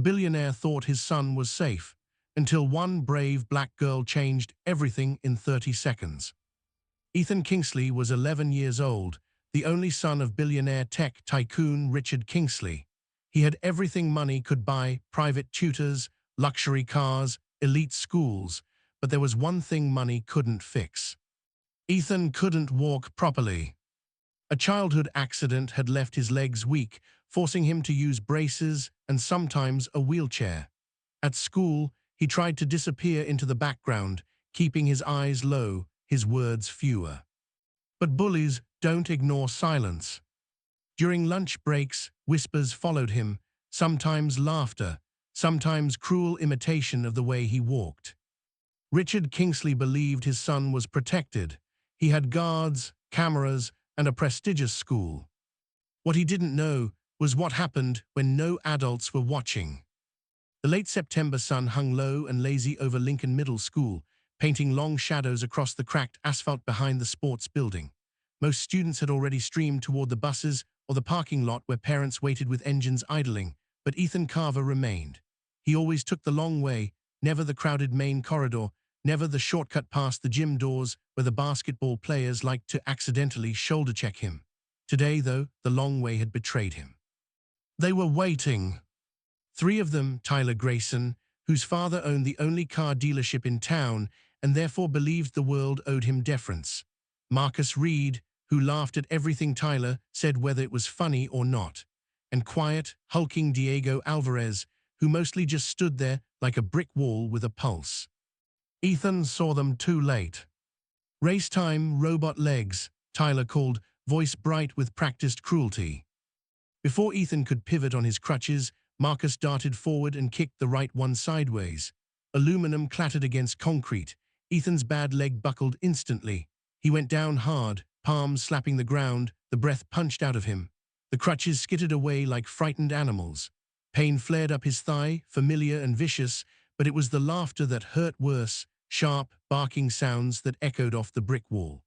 billionaire thought his son was safe, until one brave black girl changed everything in 30 seconds. Ethan Kingsley was 11 years old, the only son of billionaire tech tycoon Richard Kingsley. He had everything money could buy: private tutors, luxury cars, elite schools, but there was one thing money couldn't fix. Ethan couldn't walk properly. A childhood accident had left his legs weak, forcing him to use braces and sometimes a wheelchair. At school, he tried to disappear into the background, keeping his eyes low, his words fewer. But bullies don't ignore silence. During lunch breaks, whispers followed him, sometimes laughter, sometimes cruel imitation of the way he walked. Richard Kingsley believed his son was protected. He had guards, cameras, and a prestigious school. What he didn't know was what happened when no adults were watching. The late September sun hung low and lazy over Lincoln Middle School, painting long shadows across the cracked asphalt behind the sports building. Most students had already streamed toward the buses or the parking lot where parents waited with engines idling, but Ethan Carver remained. He always took the long way, never the crowded main corridor, never the shortcut past the gym doors where the basketball players liked to accidentally shoulder-check him. Today, though, the long way had betrayed him. They were waiting. Three of them: Tyler Grayson, whose father owned the only car dealership in town and therefore believed the world owed him deference; Marcus Reed, who laughed at everything Tyler said whether it was funny or not; and quiet, hulking Diego Alvarez, who mostly just stood there like a brick wall with a pulse. Ethan saw them too late. "Race time, robot legs," Tyler called, voice bright with practiced cruelty. Before Ethan could pivot on his crutches, Marcus darted forward and kicked the right one sideways. Aluminum clattered against concrete. Ethan's bad leg buckled instantly. He went down hard, palms slapping the ground, the breath punched out of him. The crutches skittered away like frightened animals. Pain flared up his thigh, familiar and vicious, but it was the laughter that hurt worse, sharp, barking sounds that echoed off the brick wall.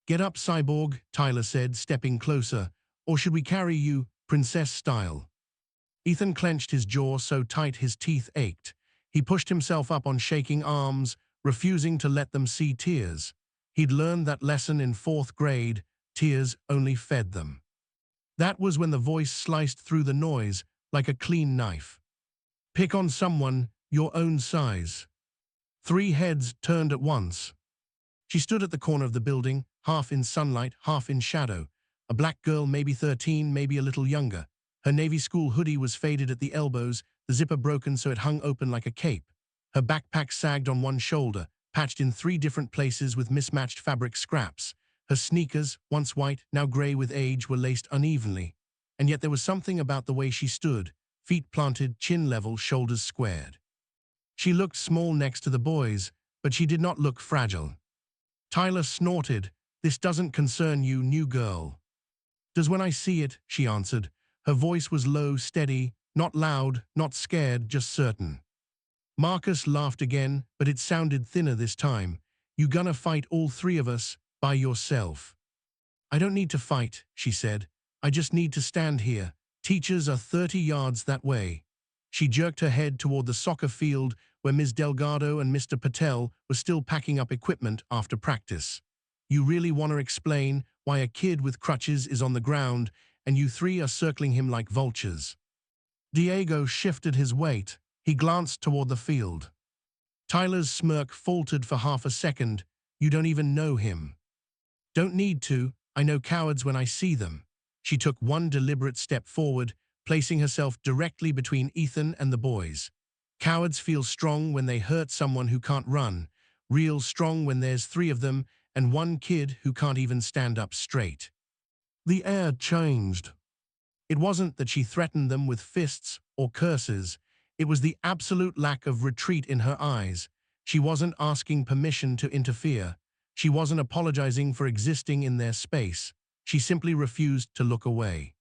"Get up, cyborg," Tyler said, stepping closer. "Or should we carry you, princess style?" Ethan clenched his jaw so tight his teeth ached. He pushed himself up on shaking arms, refusing to let them see tears. He'd learned that lesson in 4th grade: tears only fed them. That was when the voice sliced through the noise like a clean knife. "Pick on someone your own size." 3 heads turned at once. She stood at the corner of the building, half in sunlight, half in shadow. A black girl, maybe 13, maybe a little younger. Her navy school hoodie was faded at the elbows, the zipper broken so it hung open like a cape. Her backpack sagged on one shoulder, patched in 3 different places with mismatched fabric scraps. Her sneakers, once white, now gray with age, were laced unevenly. And yet there was something about the way she stood, feet planted, chin level, shoulders squared. She looked small next to the boys, but she did not look fragile. Tyler snorted. "This doesn't concern you, new girl." "Does when I see it," she answered. Her voice was low, steady, not loud, not scared, just certain. Marcus laughed again, but it sounded thinner this time. "You gonna fight all 3 of us, by yourself?" "I don't need to fight," she said. "I just need to stand here. Teachers are 30 yards that way." She jerked her head toward the soccer field where Ms. Delgado and Mr. Patel were still packing up equipment after practice. "You really want to explain why a kid with crutches is on the ground and you 3 are circling him like vultures?" Diego shifted his weight. He glanced toward the field. Tyler's smirk faltered for half a second. "You don't even know him." "Don't need to. I know cowards when I see them." She took one deliberate step forward, placing herself directly between Ethan and the boys. "Cowards feel strong when they hurt someone who can't run, real strong when there's 3 of them and one kid who can't even stand up straight." The air changed. It wasn't that she threatened them with fists or curses. It was the absolute lack of retreat in her eyes. She wasn't asking permission to interfere. She wasn't apologizing for existing in their space. She simply refused to look away.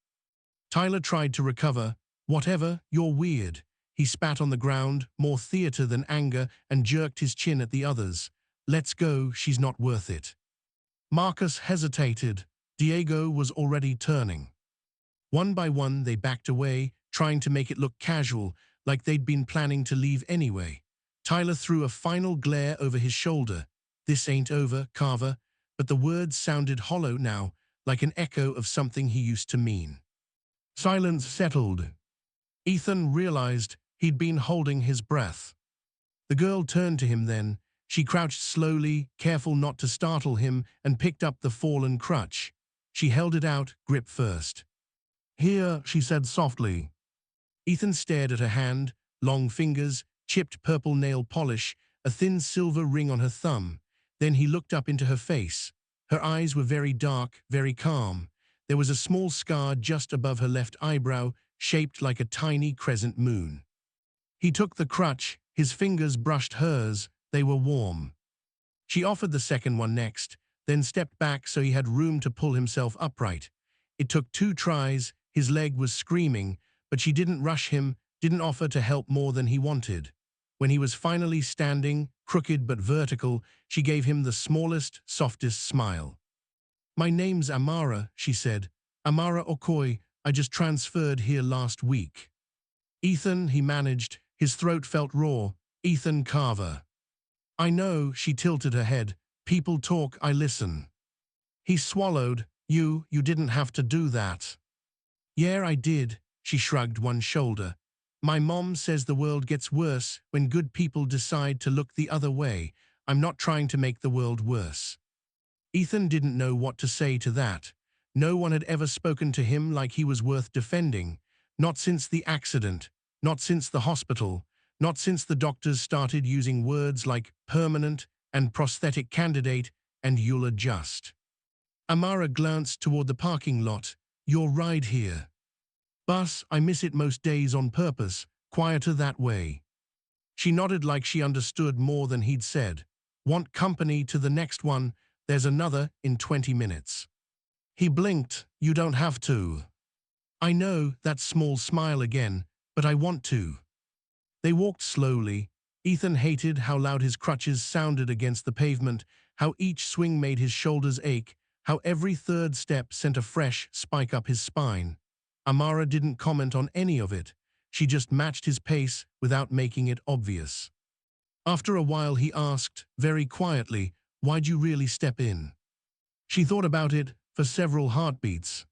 Tyler tried to recover. "Whatever, you're weird." He spat on the ground, more theater than anger, and jerked his chin at the others. "Let's go, she's not worth it." Marcus hesitated. Diego was already turning. One by one they backed away, trying to make it look casual, like they'd been planning to leave anyway. Tyler threw a final glare over his shoulder. "This ain't over, Carver," but the words sounded hollow now, like an echo of something he used to mean. Silence settled. Ethan realized he'd been holding his breath. The girl turned to him then. She crouched slowly, careful not to startle him, and picked up the fallen crutch. She held it out, grip first. "Here," she said softly. Ethan stared at her hand, long fingers, chipped purple nail polish, a thin silver ring on her thumb. Then he looked up into her face. Her eyes were very dark, very calm. There was a small scar just above her left eyebrow, shaped like a tiny crescent moon. He took the crutch, his fingers brushed hers, they were warm. She offered the second one next, then stepped back so he had room to pull himself upright. It took 2 tries, his leg was screaming, but she didn't rush him, didn't offer to help more than he wanted. When he was finally standing, crooked but vertical, she gave him the smallest, softest smile. "My name's Amara," she said. "Amara Okoye, I just transferred here last week." "Ethan," he managed, his throat felt raw. "Ethan Carver." "I know," she tilted her head. "People talk, I listen." He swallowed. You didn't have to do that." "Yeah, I did," she shrugged one shoulder. "My mom says the world gets worse when good people decide to look the other way. I'm not trying to make the world worse." Ethan didn't know what to say to that. No one had ever spoken to him like he was worth defending. Not since the accident, not since the hospital, not since the doctors started using words like permanent and prosthetic candidate and you'll adjust. Amara glanced toward the parking lot. "Your ride here." "Bus, I miss it most days on purpose, quieter that way." She nodded like she understood more than he'd said. "Want company to the next one? There's another in 20 minutes. He blinked. "You don't have to." "I know," that small smile again, "but I want to." They walked slowly. Ethan hated how loud his crutches sounded against the pavement, how each swing made his shoulders ache, how every third step sent a fresh spike up his spine. Amara didn't comment on any of it. She just matched his pace without making it obvious. After a while he asked, very quietly, "Why'd you really step in?" She thought about it for several heartbeats.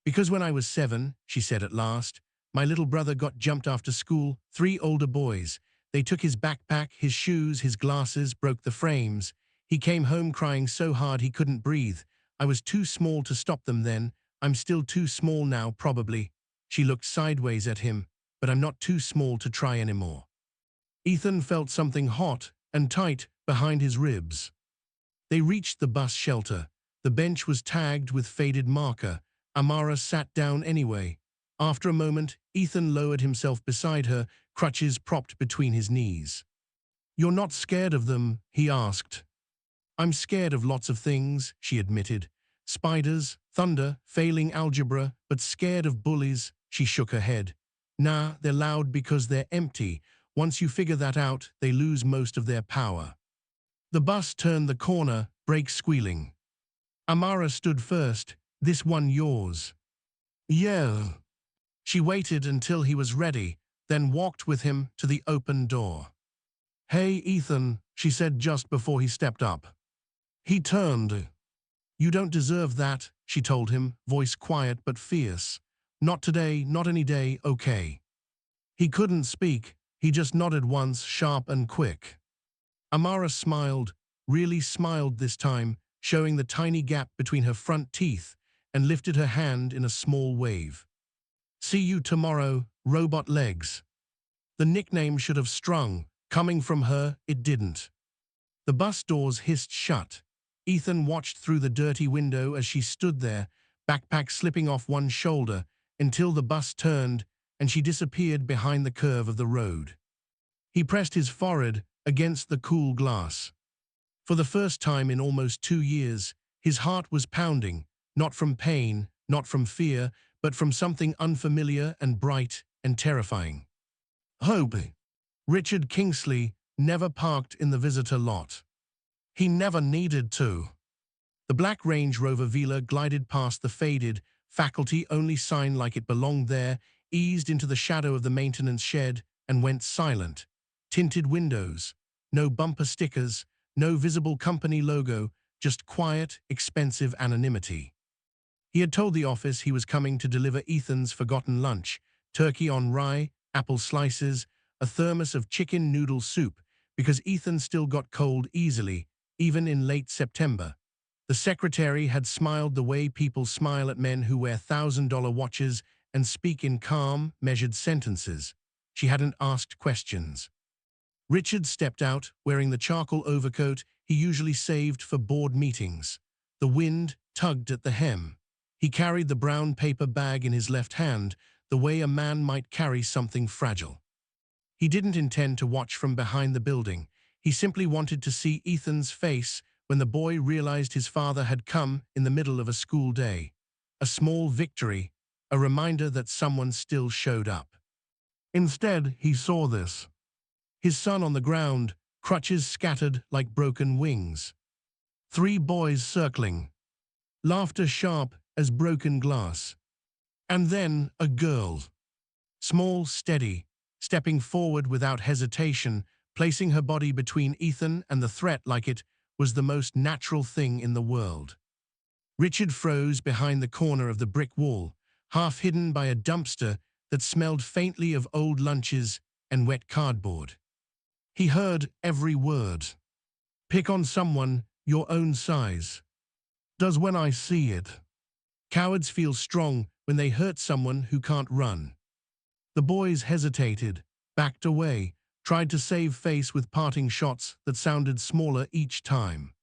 "Because when I was 7, she said at last, "my little brother got jumped after school, 3 older boys. They took his backpack, his shoes, his glasses, broke the frames. He came home crying so hard he couldn't breathe. I was too small to stop them then. I'm still too small now, probably." She looked sideways at him. "But I'm not too small to try anymore." Ethan felt something hot and tight behind his ribs. They reached the bus shelter. The bench was tagged with faded marker. Amara sat down anyway. After a moment, Ethan lowered himself beside her, crutches propped between his knees. "You're not scared of them?" he asked. "I'm scared of lots of things," she admitted. "Spiders, thunder, failing algebra, but scared of bullies." She shook her head. "Nah, they're loud because they're empty. Once you figure that out, they lose most of their power." The bus turned the corner, brakes squealing. Amara stood first. "This one yours?" "Yeah." She waited until he was ready, then walked with him to the open door. "Hey, Ethan," she said just before he stepped up. He turned. "You don't deserve that," she told him, voice quiet but fierce. "Not today, not any day, okay." He couldn't speak. He just nodded once, sharp and quick. Amara smiled, really smiled this time, showing the tiny gap between her front teeth, and lifted her hand in a small wave. "See you tomorrow, robot legs." The nickname should have strung. Coming from her, it didn't. The bus doors hissed shut. Ethan watched through the dirty window as she stood there, backpack slipping off one shoulder, until the bus turned and she disappeared behind the curve of the road. He pressed his forehead against the cool glass. For the first time in almost 2 years, his heart was pounding, not from pain, not from fear, but from something unfamiliar and bright and terrifying. Hope. Richard Kingsley never parked in the visitor lot. He never needed to. The black Range Rover Vila glided past the faded, faculty-only sign like it belonged there, eased into the shadow of the maintenance shed, and went silent. Tinted windows, no bumper stickers, no visible company logo, just quiet, expensive anonymity. He had told the office he was coming to deliver Ethan's forgotten lunch: turkey on rye, apple slices, a thermos of chicken noodle soup, because Ethan still got cold easily, even in late September. The secretary had smiled the way people smile at men who wear $1,000 watches and speak in calm, measured sentences. She hadn't asked questions. Richard stepped out, wearing the charcoal overcoat he usually saved for board meetings. The wind tugged at the hem. He carried the brown paper bag in his left hand, the way a man might carry something fragile. He didn't intend to watch from behind the building. He simply wanted to see Ethan's face when the boy realized his father had come in the middle of a school day. A small victory, a reminder that someone still showed up. Instead, he saw this: his son on the ground, crutches scattered like broken wings. 3 boys circling, laughter sharp as broken glass. And then a girl. Small, steady, stepping forward without hesitation, placing her body between Ethan and the threat like it was the most natural thing in the world. Richard froze behind the corner of the brick wall, half hidden by a dumpster that smelled faintly of old lunches and wet cardboard. He heard every word. Pick on someone your own size. Does when I see it. Cowards feel strong when they hurt someone who can't run. The boys hesitated, backed away, tried to save face with parting shots that sounded smaller each time.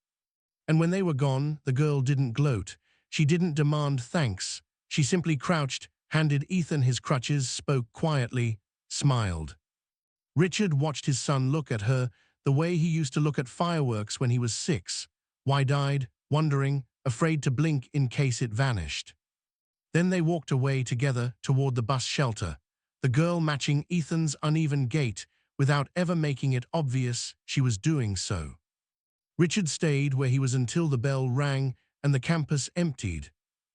And when they were gone, the girl didn't gloat. She didn't demand thanks. She simply crouched, handed Ethan his crutches, spoke quietly, smiled. Richard watched his son look at her the way he used to look at fireworks when he was 6, wide-eyed, wondering, afraid to blink in case it vanished. Then they walked away together toward the bus shelter, the girl matching Ethan's uneven gait without ever making it obvious she was doing so. Richard stayed where he was until the bell rang and the campus emptied.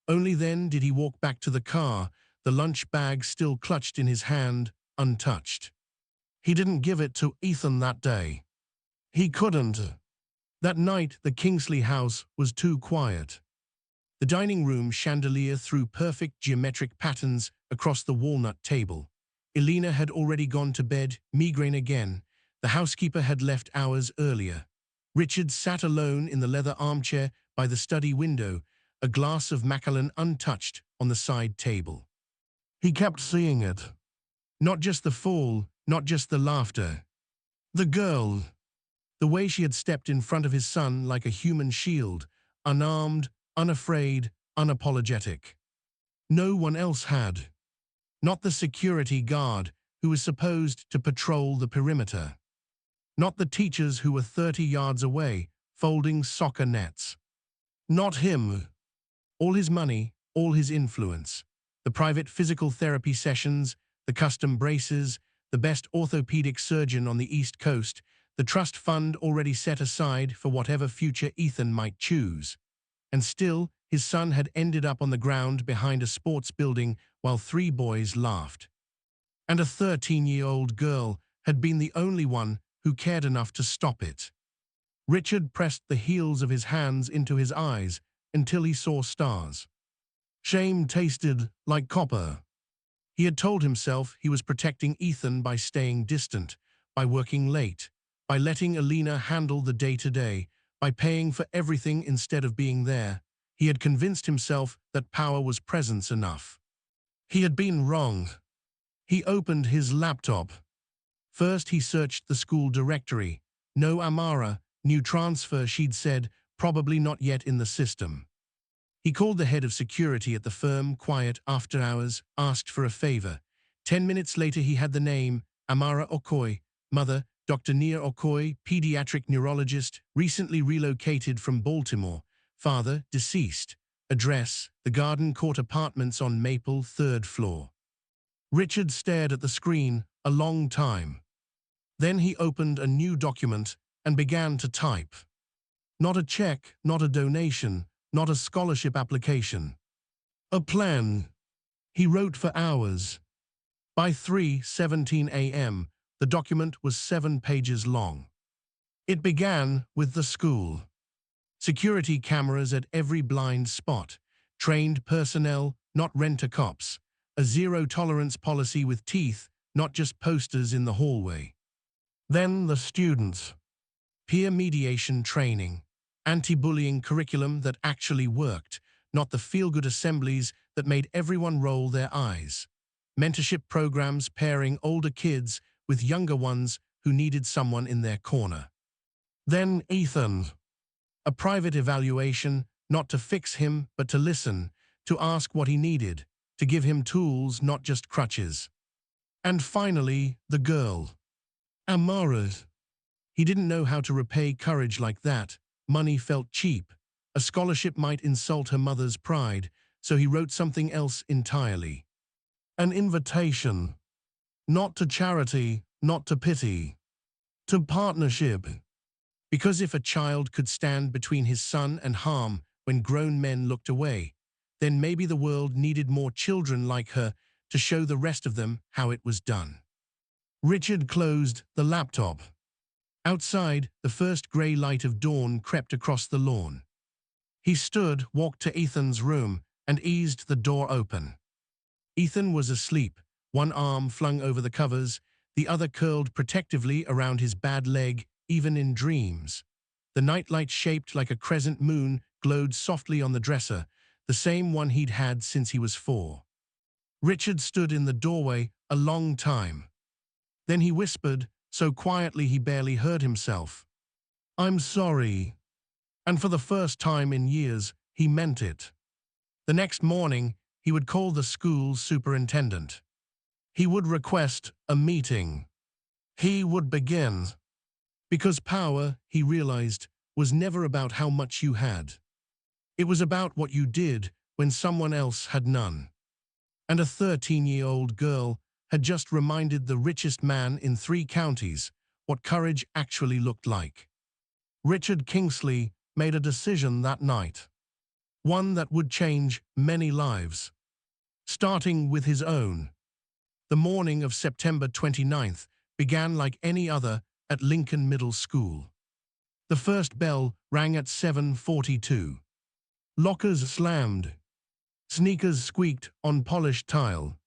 Only then did he walk back to the car, the lunch bag still clutched in his hand, untouched. He didn't give it to Ethan that day. He couldn't. That night, the Kingsley house was too quiet. The dining room chandelier threw perfect geometric patterns across the walnut table. Elena had already gone to bed, migraine again. The housekeeper had left hours earlier. Richard sat alone in the leather armchair by the study window, a glass of Macallan untouched on the side table. He kept seeing it. Not just the fall, not just the laughter. The girl. The way she had stepped in front of his son like a human shield, unarmed, unafraid, unapologetic. No one else had. Not the security guard who was supposed to patrol the perimeter. Not the teachers who were 30 yards away, folding soccer nets. Not him. All his money, all his influence. The private physical therapy sessions, the custom braces, the best orthopedic surgeon on the East Coast, the trust fund already set aside for whatever future Ethan might choose. And still, his son had ended up on the ground behind a sports building while 3 boys laughed. And a 13-year-old girl had been the only one who cared enough to stop it. Richard pressed the heels of his hands into his eyes until he saw stars. Shame tasted like copper. He had told himself he was protecting Ethan by staying distant, by working late, by letting Elena handle the day-to-day, by paying for everything instead of being there. He had convinced himself that power was presence enough. He had been wrong. He opened his laptop. First, he searched the school directory. No Amara, new transfer, she'd said, probably not yet in the system. He called the head of security at the firm, quiet, after hours, asked for a favor. 10 minutes later, he had the name, Amara Okoye, mother, Dr. Nia Okoye, pediatric neurologist, recently relocated from Baltimore. Father, deceased. Address, the Garden Court Apartments on Maple, 3rd floor. Richard stared at the screen a long time. Then he opened a new document and began to type. Not a check, not a donation, not a scholarship application. A plan. He wrote for hours. By 3:17 a.m., The document was 7 pages long. It began with the school. Security cameras at every blind spot, trained personnel, not rent-a-cops, a zero-tolerance policy with teeth, not just posters in the hallway. Then the students. Peer mediation training, anti-bullying curriculum that actually worked, not the feel-good assemblies that made everyone roll their eyes. Mentorship programs pairing older kids with younger ones who needed someone in their corner. Then Ethan. A private evaluation, not to fix him, but to listen, to ask what he needed, to give him tools, not just crutches. And finally, the girl. Amara. He didn't know how to repay courage like that. Money felt cheap. A scholarship might insult her mother's pride, so he wrote something else entirely. An invitation. Not to charity, not to pity. To partnership. Because if a child could stand between his son and harm when grown men looked away, then maybe the world needed more children like her to show the rest of them how it was done. Richard closed the laptop. Outside, the first grey light of dawn crept across the lawn. He stood, walked to Ethan's room, and eased the door open. Ethan was asleep, one arm flung over the covers, the other curled protectively around his bad leg, even in dreams. The nightlight shaped like a crescent moon glowed softly on the dresser, the same one he'd had since he was 4. Richard stood in the doorway a long time. Then he whispered, so quietly he barely heard himself. "I'm sorry." And for the first time in years, he meant it. The next morning, he would call the school superintendent. He would request a meeting. He would begin. Because power, he realized, was never about how much you had. It was about what you did when someone else had none. And a 13-year-old girl had just reminded the richest man in 3 counties what courage actually looked like. Richard Kingsley made a decision that night. One that would change many lives. Starting with his own. The morning of September 29th began like any other at Lincoln Middle School. The first bell rang at 7:42. Lockers slammed. Sneakers squeaked on polished tile.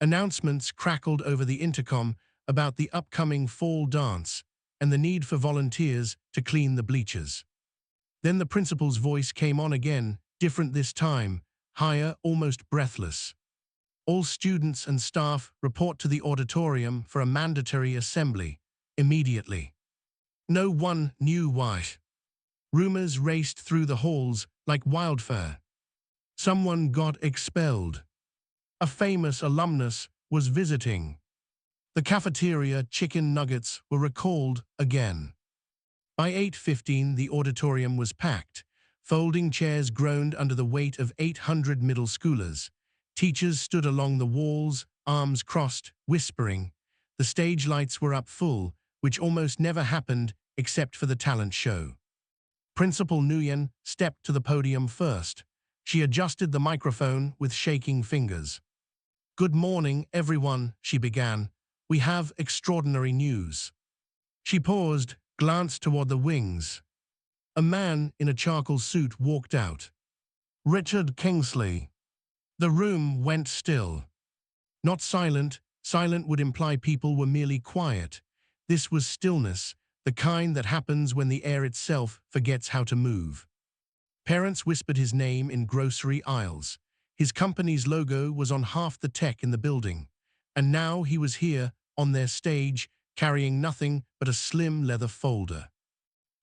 Announcements crackled over the intercom about the upcoming fall dance and the need for volunteers to clean the bleachers. Then the principal's voice came on again, different this time, higher, almost breathless. All students and staff report to the auditorium for a mandatory assembly, immediately. No one knew why. Rumors raced through the halls like wildfire. Someone got expelled. A famous alumnus was visiting. The cafeteria chicken nuggets were recalled again. By 8:15, the auditorium was packed. Folding chairs groaned under the weight of 800 middle schoolers. Teachers stood along the walls, arms crossed, whispering. The stage lights were up full, which almost never happened except for the talent show. Principal Nguyen stepped to the podium first. She adjusted the microphone with shaking fingers. "Good morning, everyone," she began. "We have extraordinary news." She paused, glanced toward the wings. A man in a charcoal suit walked out. Richard Kingsley. The room went still. Not silent. Silent would imply people were merely quiet. This was stillness, the kind that happens when the air itself forgets how to move. Parents whispered his name in grocery aisles. His company's logo was on half the tech in the building. And now he was here, on their stage, carrying nothing but a slim leather folder.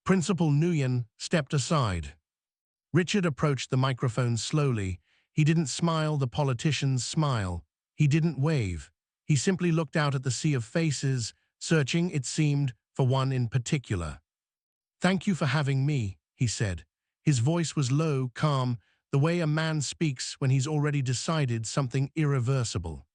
Principal Nguyen stepped aside. Richard approached the microphone slowly. He didn't smile the politician's smile. He didn't wave. He simply looked out at the sea of faces, searching, it seemed, for one in particular. "Thank you for having me," he said. His voice was low, calm, the way a man speaks when he's already decided something irreversible.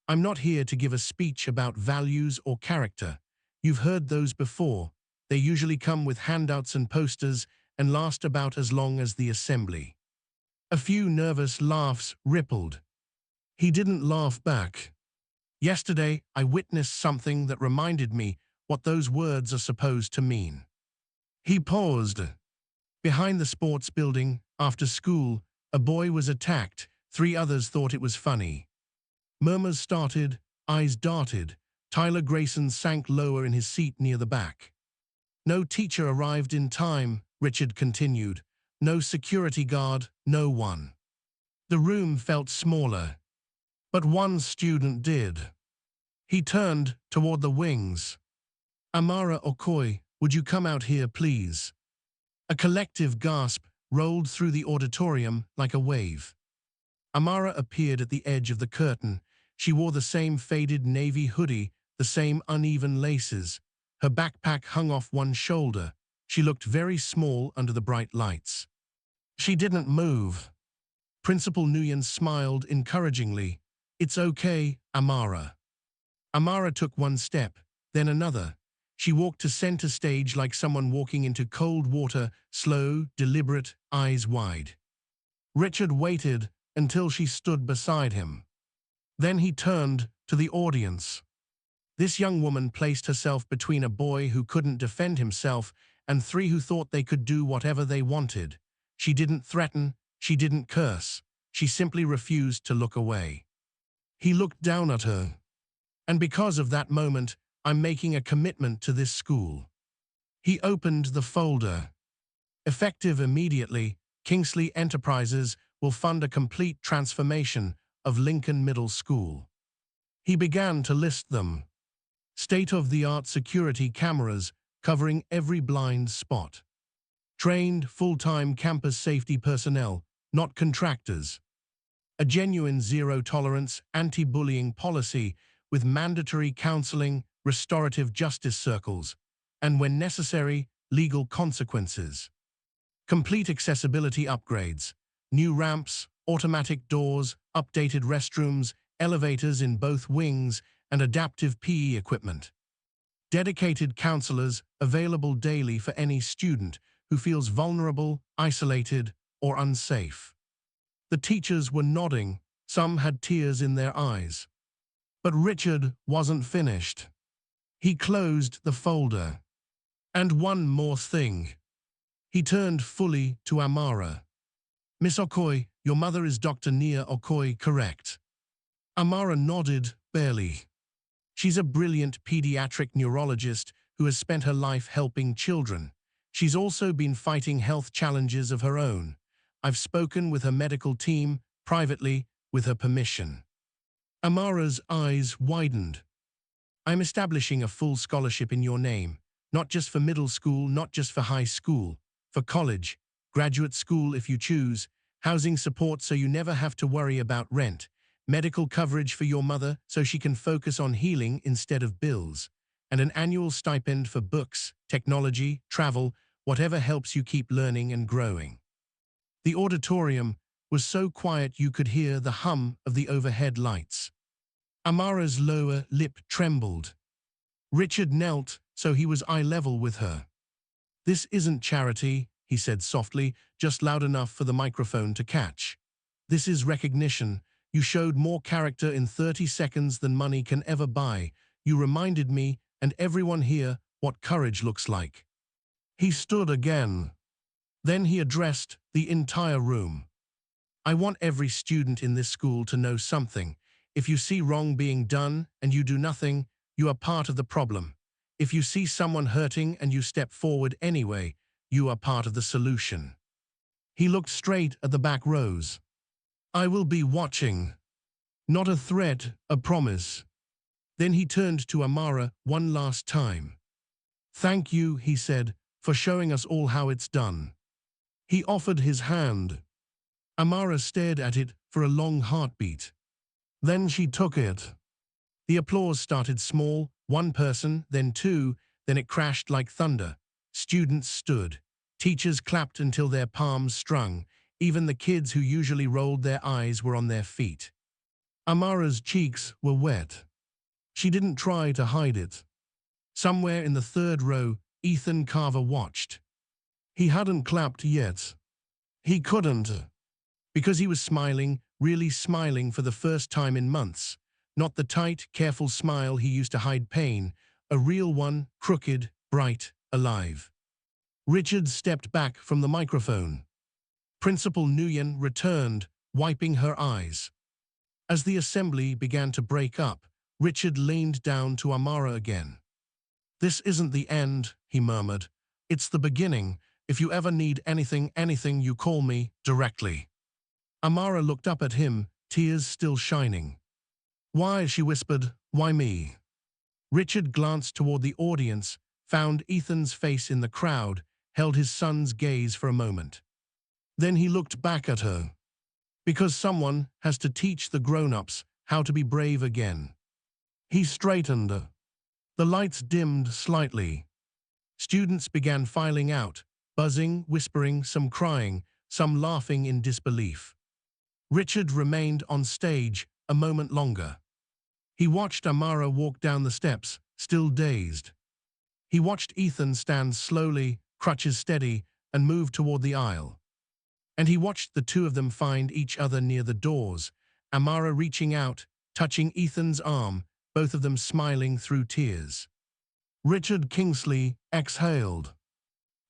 "I'm not here to give a speech about values or character. You've heard those before. They usually come with handouts and posters and last about as long as the assembly." A few nervous laughs rippled. He didn't laugh back. Yesterday, I witnessed something that reminded me what those words are supposed to mean. He paused. Behind the sports building, after school, a boy was attacked. 3 others thought it was funny. Murmurs started, eyes darted. Tyler Grayson sank lower in his seat near the back. No teacher arrived in time, Richard continued. No security guard, no one. The room felt smaller. But one student did. He turned toward the wings. Amara Okoye, would you come out here, please? A collective gasp rolled through the auditorium like a wave. Amara appeared at the edge of the curtain. She wore the same faded navy hoodie, the same uneven laces. Her backpack hung off one shoulder. She looked very small under the bright lights. She didn't move. Principal Nguyen smiled encouragingly. It's okay, Amara. Amara took one step, then another. She walked to center stage like someone walking into cold water, slow, deliberate, eyes wide. Richard waited until she stood beside him. Then he turned to the audience. This young woman placed herself between a boy who couldn't defend himself and 3 who thought they could do whatever they wanted. She didn't threaten, she didn't curse. She simply refused to look away. He looked down at her. And because of that moment, I'm making a commitment to this school. He opened the folder. Effective immediately, Kingsley Enterprises will fund a complete transformation of Lincoln Middle School. He began to list them. State-of-the-art security cameras covering every blind spot. Trained, full-time campus safety personnel, not contractors. A genuine zero-tolerance anti-bullying policy with mandatory counseling, restorative justice circles, and when necessary, legal consequences. Complete accessibility upgrades. New ramps, automatic doors, updated restrooms, elevators in both wings, and adaptive PE equipment. Dedicated counselors available daily for any student who feels vulnerable, isolated, or unsafe. The teachers were nodding. Some had tears in their eyes. But Richard wasn't finished. He closed the folder. And one more thing. He turned fully to Amara. Miss Okoye, your mother is Dr. Nia Okoye, correct? Amara nodded, barely. She's a brilliant pediatric neurologist who has spent her life helping children. She's also been fighting health challenges of her own. I've spoken with her medical team, privately, with her permission. Amara's eyes widened. I'm establishing a full scholarship in your name, not just for middle school, not just for high school, for college, graduate school if you choose, housing support so you never have to worry about rent, medical coverage for your mother so she can focus on healing instead of bills, and an annual stipend for books, technology, travel, whatever helps you keep learning and growing. The auditorium was so quiet you could hear the hum of the overhead lights. Amara's lower lip trembled. Richard knelt so he was eye level with her. This isn't charity, he said softly, just loud enough for the microphone to catch. This is recognition. You showed more character in 30 seconds than money can ever buy. You reminded me, and everyone here, what courage looks like. He stood again. Then he addressed the entire room. I want every student in this school to know something. If you see wrong being done and you do nothing, you are part of the problem. If you see someone hurting and you step forward anyway, you are part of the solution. He looked straight at the back rows. I will be watching. Not a threat, a promise. Then he turned to Amara one last time. Thank you, he said, for showing us all how it's done. He offered his hand. Amara stared at it for a long heartbeat. Then she took it. The applause started small, one person, then 2, then it crashed like thunder. Students stood. Teachers clapped until their palms strung. Even the kids who usually rolled their eyes were on their feet. Amara's cheeks were wet. She didn't try to hide it. Somewhere in the 3rd row, Ethan Carver watched. He hadn't clapped yet. He couldn't. Because he was smiling, really smiling for the first time in months. Not the tight, careful smile he used to hide pain, a real one, crooked, bright, alive. Richard stepped back from the microphone. Principal Nguyen returned, wiping her eyes. As the assembly began to break up, Richard leaned down to Amara again. "This isn't the end," he murmured. "It's the beginning. If you ever need anything, you call me directly." Amara looked up at him, tears still shining. "Why?" she whispered. "Why me?" Richard glanced toward the audience, found Ethan's face in the crowd, held his son's gaze for a moment. Then he looked back at her. "Because someone has to teach the grown-ups how to be brave again." He straightened. The lights dimmed slightly. Students began filing out, buzzing, whispering, some crying, some laughing in disbelief. Richard remained on stage a moment longer. He watched Amara walk down the steps, still dazed. He watched Ethan stand slowly, crutches steady, and move toward the aisle. And he watched the two of them find each other near the doors, Amara reaching out, touching Ethan's arm, both of them smiling through tears. Richard Kingsley exhaled.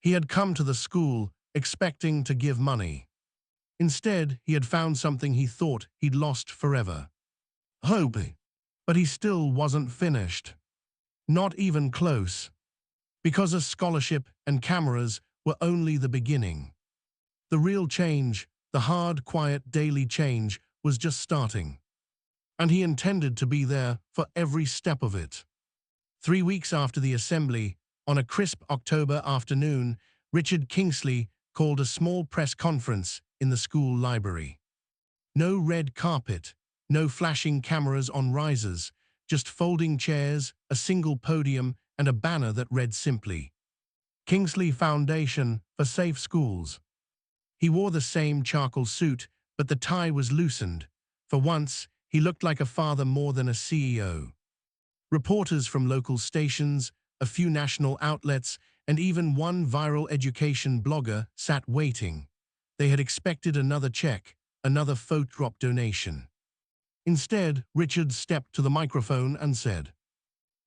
He had come to the school expecting to give money. Instead, he had found something he thought he'd lost forever. Hope. But he still wasn't finished. Not even close. Because a scholarship and cameras were only the beginning. The real change, the hard, quiet, daily change, was just starting. And he intended to be there for every step of it. 3 weeks after the assembly, on a crisp October afternoon, Richard Kingsley called a small press conference in the school library. No red carpet, no flashing cameras on risers, just folding chairs, a single podium, and a banner that read simply, "Kingsley Foundation for Safe Schools." He wore the same charcoal suit, but the tie was loosened. For once, he looked like a father more than a CEO. Reporters from local stations, a few national outlets, and even one viral education blogger sat waiting. They had expected another check, another photo-op donation. Instead, Richard stepped to the microphone and said,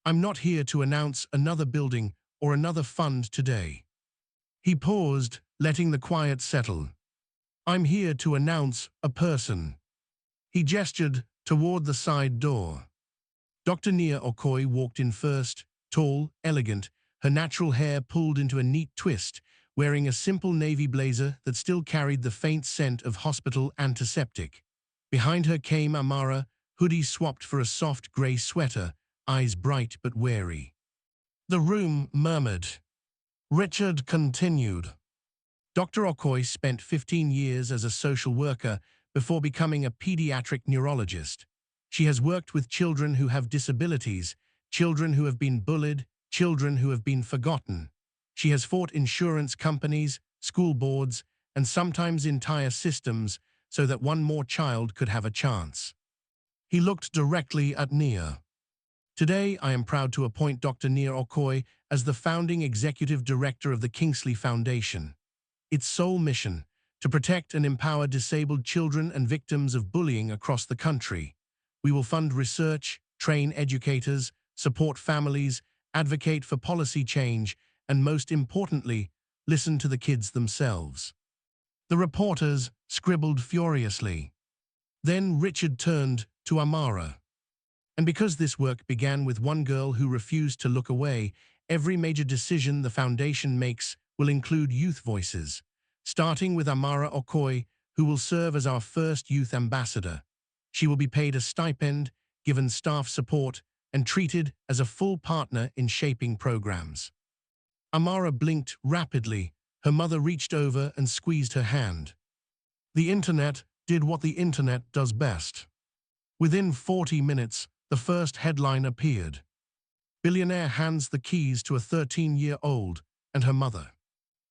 "I'm not here to announce another building or another fund today." He paused, letting the quiet settle. "I'm here to announce a person." He gestured toward the side door. Dr. Nia Okoye walked in first, tall, elegant, her natural hair pulled into a neat twist, wearing a simple navy blazer that still carried the faint scent of hospital antiseptic. Behind her came Amara, hoodie swapped for a soft gray sweater, eyes bright but wary. The room murmured. Richard continued. Dr. Okoye spent 15 years as a social worker before becoming a pediatric neurologist. She has worked with children who have disabilities, children who have been bullied, children who have been forgotten. She has fought insurance companies, school boards, and sometimes entire systems so that one more child could have a chance. He looked directly at Nia. Today, I am proud to appoint Dr. Nia Okoye as the founding executive director of the Kingsley Foundation. Its sole mission, to protect and empower disabled children and victims of bullying across the country. We will fund research, train educators, support families, advocate for policy change, and most importantly, listen to the kids themselves. The reporters scribbled furiously. Then Richard turned to Amara. And because this work began with one girl who refused to look away, every major decision the foundation makes will include youth voices, starting with Amara Okoye, who will serve as our first youth ambassador. She will be paid a stipend, given staff support, and treated as a full partner in shaping programs. Amara blinked rapidly. Her mother reached over and squeezed her hand. The internet did what the internet does best. Within 40 minutes, the first headline appeared. Billionaire hands the keys to a 13-year-old and her mother.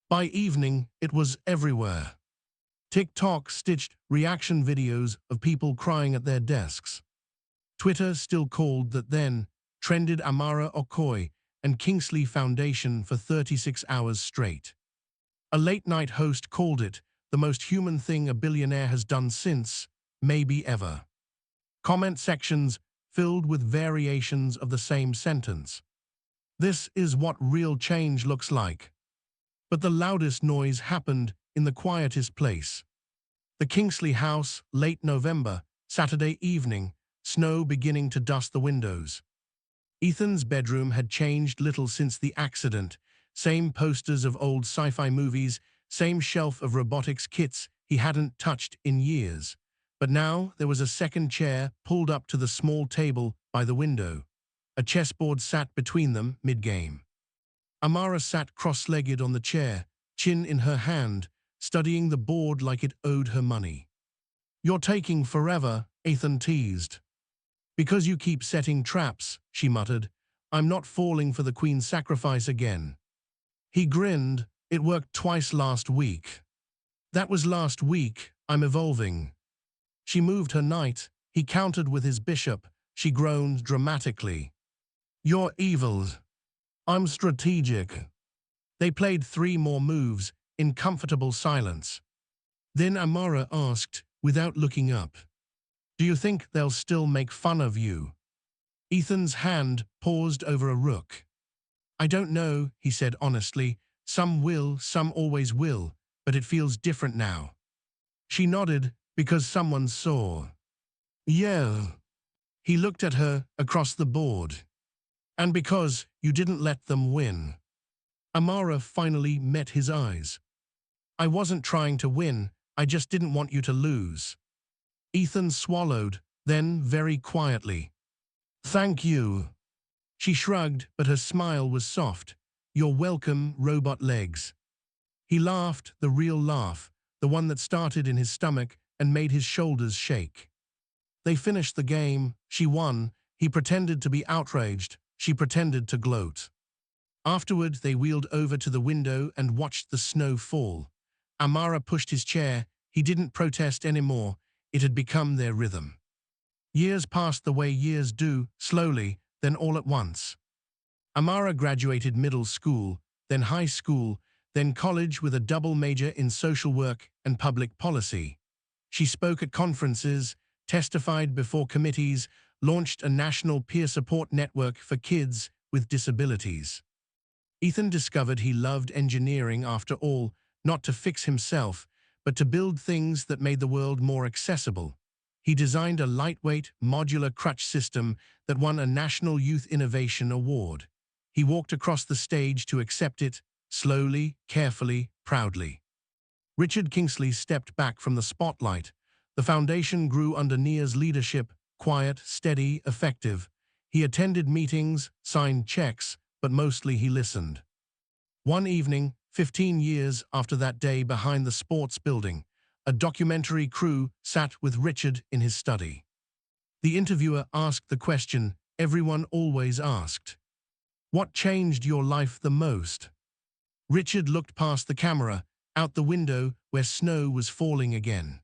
By evening, it was everywhere. TikTok stitched reaction videos of people crying at their desks. Twitter, still called that then, trended Amara Okoye and Kingsley Foundation for 36 hours straight. A late-night host called it the most human thing a billionaire has done since, maybe ever. Comment sections filled with variations of the same sentence. This is what real change looks like. But the loudest noise happened in the quietest place. The Kingsley house, late November, Saturday evening, snow beginning to dust the windows. Ethan's bedroom had changed little since the accident. Same posters of old sci-fi movies, same shelf of robotics kits he hadn't touched in years. But now there was a second chair pulled up to the small table by the window. A chessboard sat between them mid-game. Amara sat cross-legged on the chair, chin in her hand, studying the board like it owed her money. "You're taking forever," Ethan teased. "Because you keep setting traps," she muttered. "I'm not falling for the queen's sacrifice again." He grinned. "It worked twice last week." "That was last week. I'm evolving." She moved her knight. He countered with his bishop. She groaned dramatically. "You're evil." "I'm strategic." They played 3 more moves in comfortable silence. Then Amara asked, without looking up, "Do you think they'll still make fun of you?" Ethan's hand paused over a rook. "I don't know," he said honestly. "Some will, some always will, but it feels different now." She nodded, "Because someone saw." "Yeah." He looked at her across the board. "And because you didn't let them win." Amara finally met his eyes. "I wasn't trying to win, I just didn't want you to lose." Ethan swallowed, then very quietly, "Thank you." She shrugged, but her smile was soft. "You're welcome, robot legs." He laughed, the real laugh, the one that started in his stomach and made his shoulders shake. They finished the game. She won. He pretended to be outraged. She pretended to gloat. Afterward, they wheeled over to the window and watched the snow fall. Amara pushed his chair. He didn't protest anymore. It had become their rhythm. Years passed the way years do, slowly, then all at once. Amara graduated middle school, then high school, then college with a double major in social work and public policy. She spoke at conferences, testified before committees, launched a national peer support network for kids with disabilities. Ethan discovered he loved engineering after all, not to fix himself, but to build things that made the world more accessible. He designed a lightweight, modular crutch system that won a National Youth Innovation Award. He walked across the stage to accept it, slowly, carefully, proudly. Richard Kingsley stepped back from the spotlight. The foundation grew under Nia's leadership, quiet, steady, effective. He attended meetings, signed checks, but mostly he listened. One evening, 15 years after that day behind the sports building, a documentary crew sat with Richard in his study. The interviewer asked the question everyone always asked. "What changed your life the most?" Richard looked past the camera, out the window where snow was falling again.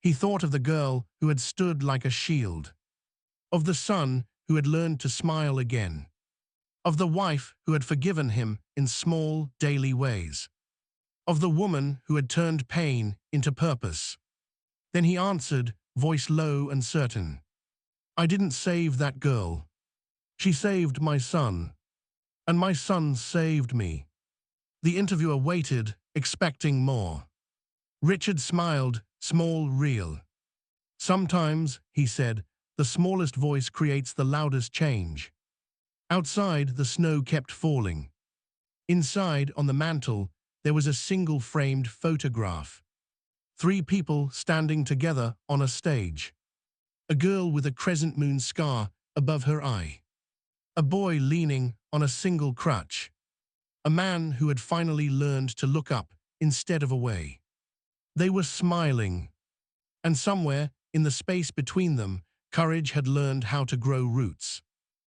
He thought of the girl who had stood like a shield, of the son who had learned to smile again, of the wife who had forgiven him in small, daily ways, of the woman who had turned pain into purpose. Then he answered, voice low and certain, "I didn't save that girl. She saved my son. And my son saved me." The interviewer waited, expecting more. Richard smiled, small, real. "Sometimes," he said, "the smallest voice creates the loudest change." Outside, the snow kept falling. Inside, on the mantel, there was a single framed photograph. 3 people standing together on a stage. A girl with a crescent moon scar above her eye. A boy leaning on a single crutch. A man who had finally learned to look up instead of away. They were smiling. And somewhere, in the space between them, courage had learned how to grow roots.